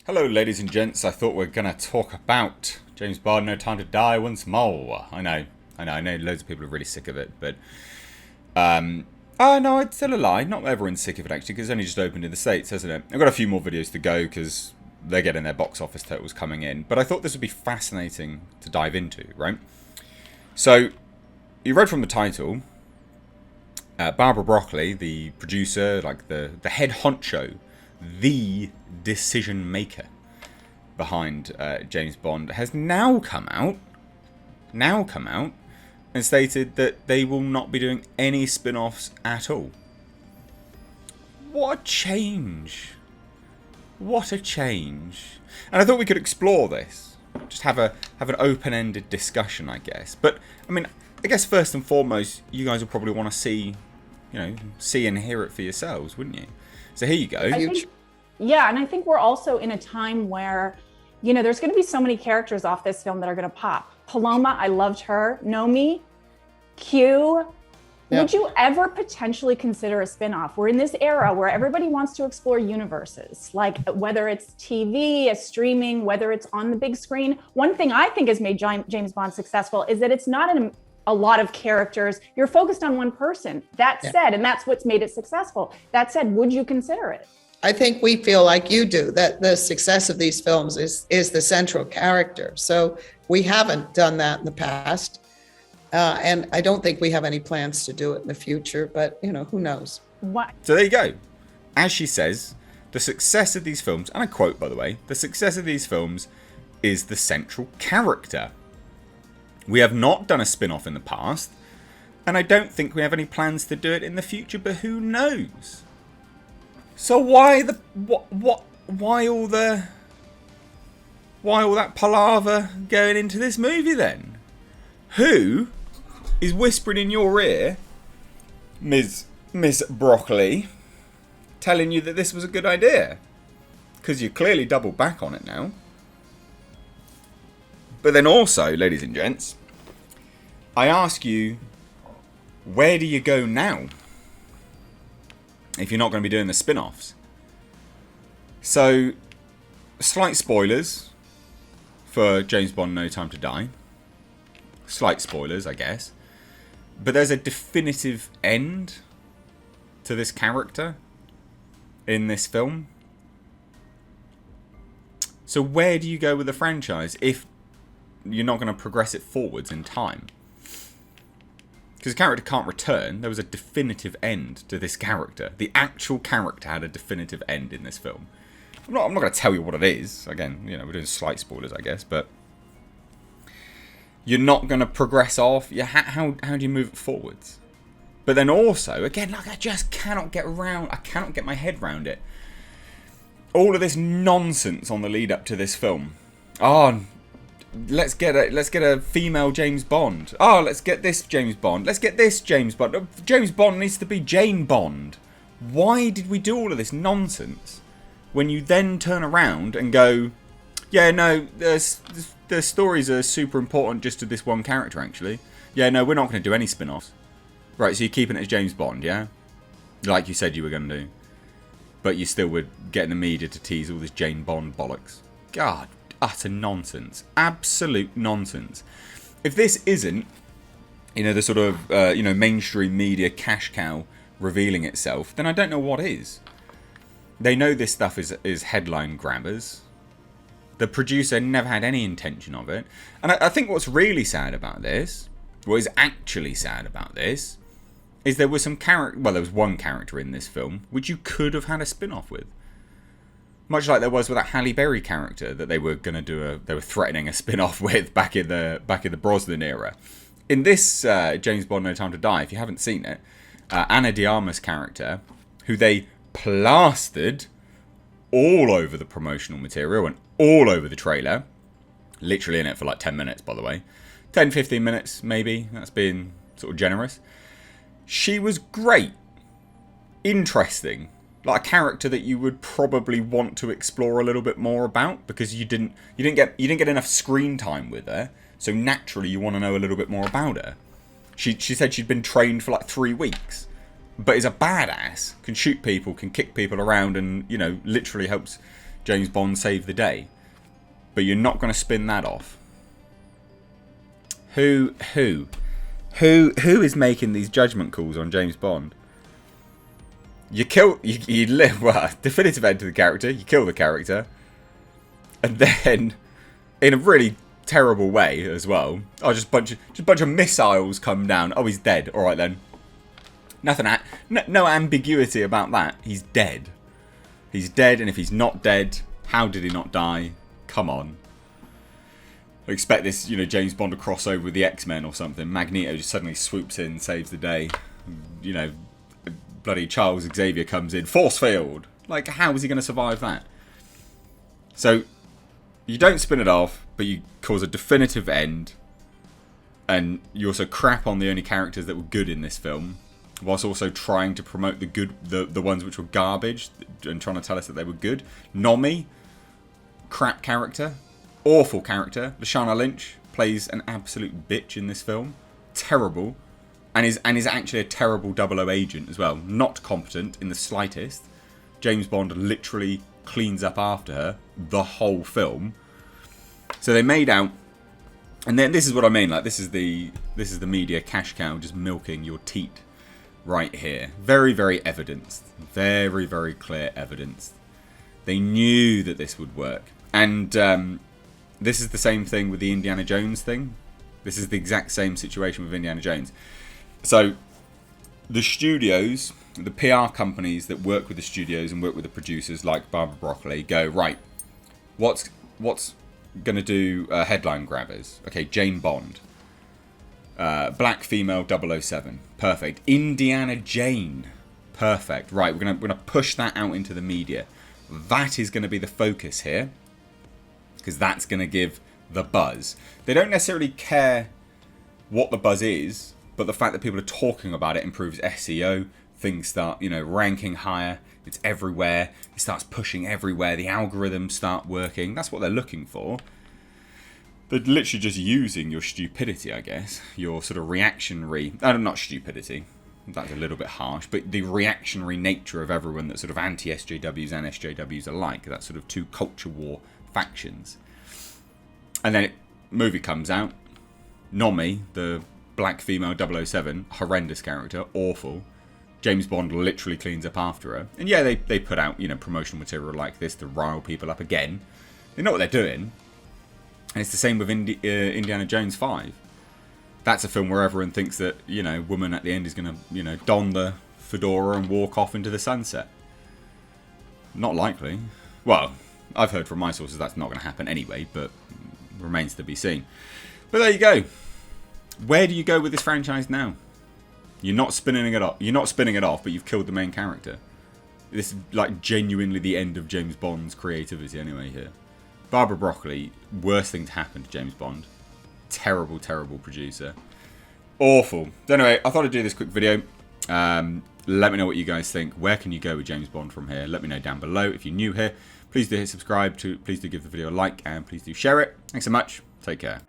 Hello, ladies and gents. I thought we are going to talk about James Bond, No Time to Die once more. I know loads of people are really sick of it, but... oh, no, it's still a lie. Not everyone's sick of it, actually, because it's only just opened in the States, hasn't it? I've got a few more videos to go, because they're getting their box office totals coming in. But I thought this would be fascinating to dive into, right? So, you read from the title... Barbara Broccoli, the producer, like the head honcho, the decision maker behind James Bond, has now come out and stated that they will not be doing any spin-offs at all. What a change. What a change. And I thought we could explore this. Just have an open-ended discussion, I guess. But, I mean, I guess first and foremost, you guys will probably want to see and hear it for yourselves, wouldn't you? So here you go. Yeah, and I think we're also in a time where, there's going to be so many characters off this film that are going to pop. Paloma, I loved her. Nomi, Q. Yeah. Would you ever potentially consider a spin-off? We're in this era where everybody wants to explore universes, like whether it's TV, a streaming, whether it's on the big screen. One thing I think has made James Bond successful is that it's not a lot of characters. You're focused on one person. That said, and that's what's made it successful. That said, would you consider it? I think we feel like you do, that the success of these films is the central character. So we haven't done that in the past. And I don't think we have any plans to do it in the future, but who knows? What? So there you go. As she says, the success of these films, and I quote, by the way, the success of these films is the central character. We have not done a spin-off in the past, and I don't think we have any plans to do it in the future, but who knows? So why all that palaver going into this movie then? Who is whispering in your ear, Miss Broccoli, telling you that this was a good idea? Because you clearly doubled back on it now. But then also, ladies and gents, I ask you, where do you go now? If you're not going to be doing the spin-offs. So, slight spoilers for James Bond No Time to Die. Slight spoilers, I guess. But there's a definitive end to this character in this film. So where do you go with the franchise if you're not going to progress it forwards in time? Because the character can't return. There was a definitive end to this character. The actual character had a definitive end in this film. I'm not going to tell you what it is. Again, we're doing slight spoilers, I guess. But you're not going to progress off. How do you move it forwards? But then also, again, like I just cannot get around. I cannot get my head around it. All of this nonsense on the lead up to this film. Oh, let's get a female James Bond. Oh, let's get this James Bond. Let's get this James Bond. James Bond needs to be Jane Bond. Why did we do all of this nonsense when you then turn around and go, yeah, no, the stories are super important just to this one character, actually. Yeah, no, we're not going to do any spin-offs. Right, so you're keeping it as James Bond, yeah? Like you said you were going to do. But you still were getting the media to tease all this Jane Bond bollocks. God, utter nonsense. Absolute nonsense. If this isn't, the sort of, mainstream media cash cow revealing itself, then I don't know what is. They know this stuff is headline grabbers. The producer never had any intention of it. And I think what's really sad about this, what is actually sad about this, is there was some character, well, there was one character in this film which you could have had a spin-off with. Much like there was with that Halle Berry character that they were going to do they were threatening a spin-off with back in the Brosnan era. In this James Bond No Time to Die, if you haven't seen it, Ana de Armas character, who they plastered all over the promotional material and all over the trailer, literally in it for like 10 minutes, by the way, 10-15 minutes maybe, that's being sort of generous. She was great, interesting, like a character that you would probably want to explore a little bit more about, because you didn't get enough screen time with her, so naturally you want to know a little bit more about her. She said she'd been trained for like 3 weeks, but is a badass, can shoot people, can kick people around, and literally helps James Bond saved the day. But you're not going to spin that off. Who is making these judgment calls on James Bond? You live, well, definitive end to the character. You kill the character. And then, in a really terrible way as well. Oh, just a bunch of missiles come down. Oh, he's dead. All right then. Nothing. No ambiguity about that. He's dead. He's dead, and if he's not dead, how did he not die? Come on. I expect this, you know, James Bond to cross over with the X-Men or something. Magneto just suddenly swoops in, saves the day. You know, bloody Charles Xavier comes in, force field. Like, how is he going to survive that? So, you don't spin it off, but you cause a definitive end. And you also crap on the only characters that were good in this film, whilst also trying to promote the good, the ones which were garbage, and trying to tell us that they were good. Nomi, crap character. Awful character. Lashana Lynch plays an absolute bitch in this film. Terrible. And is actually a terrible 00 agent as well. Not competent in the slightest. James Bond literally cleans up after her the whole film. So they made out, and then this is what I mean, like this is the media cash cow just milking your teat right here. Very, very evidenced. Very, very clear evidence. They knew that this would work. And this is the same thing with the Indiana Jones thing. This is the exact same situation with Indiana Jones. So, the studios, the PR companies that work with the studios and work with the producers, like Barbara Broccoli, go, right, what's going to do headline grabbers? Okay, Jane Bond. Black female 007. Perfect. Indiana Jane. Perfect. Right, we're gonna push that out into the media. That is going to be the focus here. Because that's going to give the buzz. They don't necessarily care what the buzz is, but the fact that people are talking about it improves SEO. Things start, you know, ranking higher. It's everywhere. It starts pushing everywhere. The algorithms start working. That's what they're looking for. They're literally just using your stupidity, I guess. Your sort of reactionary... not stupidity. That's a little bit harsh. But the reactionary nature of everyone that sort of anti-SJWs and SJWs alike. That sort of two culture war factions. And then movie comes out. Nomi, the black female 007, horrendous character, awful. James Bond literally cleans up after her. And yeah, they put out, you know, promotional material like this to rile people up again. They know what they're doing. And it's the same with Indiana Jones 5. That's a film where everyone thinks that, you know, woman at the end is going to, you know, don the fedora and walk off into the sunset. Not likely. Well, I've heard from my sources that's not going to happen anyway, but remains to be seen. But there you go. Where do you go with this franchise now? You're not spinning it off. You're not spinning it off, but you've killed the main character. This is like genuinely the end of James Bond's creativity anyway here. Barbara Broccoli, worst thing to happen to James Bond. Terrible, terrible producer. Awful. Anyway, I thought I'd do this quick video. Let me know what you guys think. Where can you go with James Bond from here? Let me know down below. If you're new here, please do hit subscribe. Please do give the video a like, and please do share it. Thanks so much. Take care.